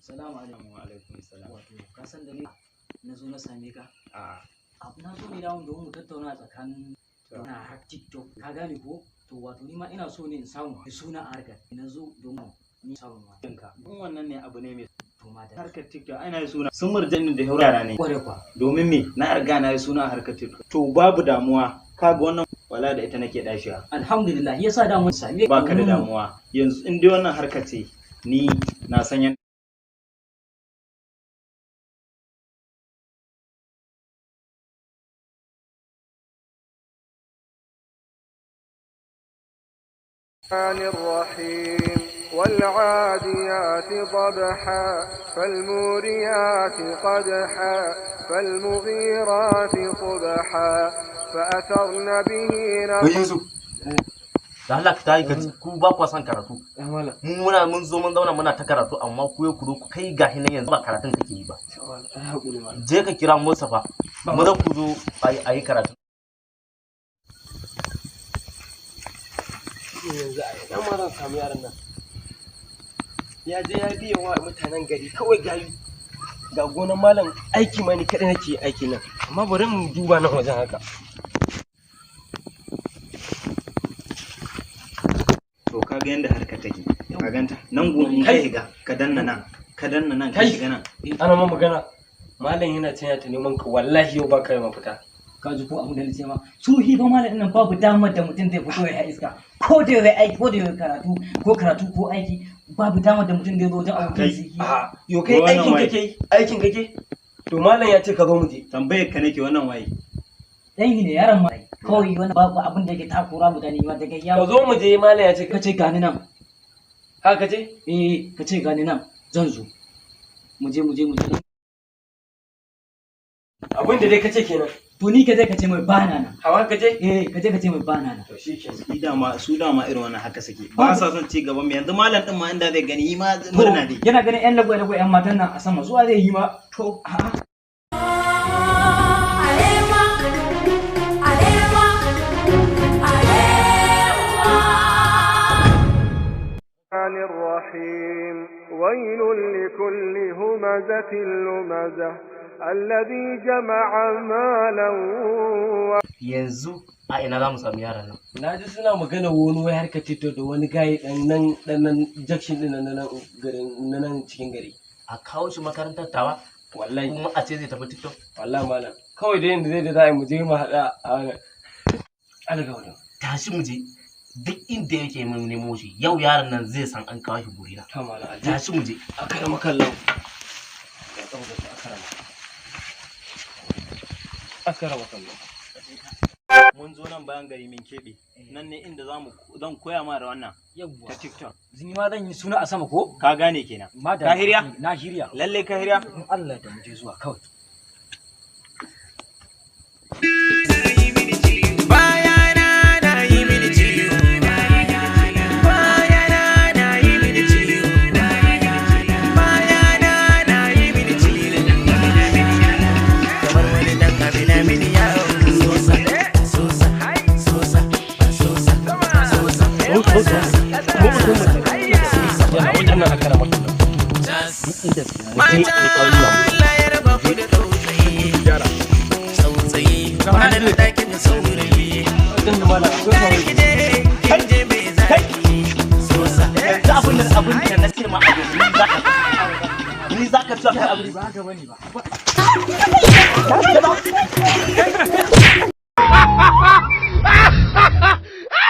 Salamu alaikum. Wa alaikum salam. Wato ka san da ni na zo na same ka? A Abu na so ne dawo domin mu tattauna tsakanin na har TikTok. Ka gane ko? To wato ni ma ina so ne in samu suna a harkar. Na zo domin ni samu ma. ɗinka. In wannan ne abu ne mai To ma da harkar TikTok ana yi suna. Sun murjani da haurara ne. kware kwa. Domin me na riga na yi suna a harkar TikTok. To babu damuwa. Kaga wannan wala da ita nake dashiya. Alhamdulillah yasa da mun same Ba ka da damuwa. Yanzu in dai wannan harkar ce ni na san yan الرحيم والعاديات ضبحا فالموريات قدحا فالمغيرات صبحا فأثرن به Yusuf, da Allah ka tayi gaji ku ba ku san karatu. Mun zo mun zauna muna ta karatu amma ku ku kai gahi nan yanzu ba karatun kake yi ba. Je ka kira Mustafa. Maza ku zo ayi karatu. Yanzu a ina ma zan samu yaran nan. Ya je ya biya wa mutanen gari kawai gayu. Ga gonan malam aiki ma ni kaɗai nake aiki nan. Amma bari mu duba nan wajen haka. to kaga yanda harkar take. Ka ganta nan gun kai ga ka danna nan. Ka danna nan ka shiga nan. Ana ma magana. Malam yana tanya ta neman ka wallahi yau ba ka yi mafita. Ka ji ko abu da nace ma su hi fa malamin nan babu damar da mutum zai fito ya iska ko da yayi aiki ko da yayi karatu ko aiki babu damar da mutum zai zo wajen abokin siki. Yo kai aikin kake yi? Aikin kake? To malam ya ce ka zo mu je. Tambayar ka nake wannan waye. Dan ne yaron mai kawai wani babu abin da yake takura mutane ma daga Ka yawo. zo mu je malam ya ce Ka ce gani nan. haka ce? Ka ce gani nan zan zo. Mu je. Abin da dai kace kenan. To ni ka je ka ce mai bana nan. Hawa ka je? Ka je ka ce mai bana nan. To shikenan. Su dama irin wannan haka suke. Ba sa son ci gaban mu yanzu malam din ma inda zai gani ma murna dai. Yana ganin yan lagwai yan matan nan a sama zuwa zai yi ma. To a'a. الرحيم ويل لكل همزة لمزة الذي جمع مالا Yanzu a ina za mu samu yaran nan. Na ji suna magana wani wai harkar TikTok da wani gayi dan nan jakshin din na nan cikin gari. A kawo shi makarantar tawa Wallahi kuma a ce zai tafi TikTok. wallahi malam kawai dai yanda zai da za mu je mu haɗa a wannan alƙawarin. Tashi mu je duk inda yake mun nemo shi yau yaron nan zai san an kawo shi gurina. Ta malam aje Tashi mu je. akarama kallon. Akarama kallon. Mun zo nan bayan gari min keɓe. Nan ne inda zan koya ma da wannan Yawwa. ta TikTok. Zini ma zan yi suna a sama ko? Ka gane kenan. Ka hirya? Na hirya. Lalle ka hirya? In Allah da mu je zuwa kawai. Yana wajen nan akarama kallon. Duk inda su mu je alƙawarin. Wajen da malam akwai Abin da na ce ma abu ni za ka ci Ba haka bane ba.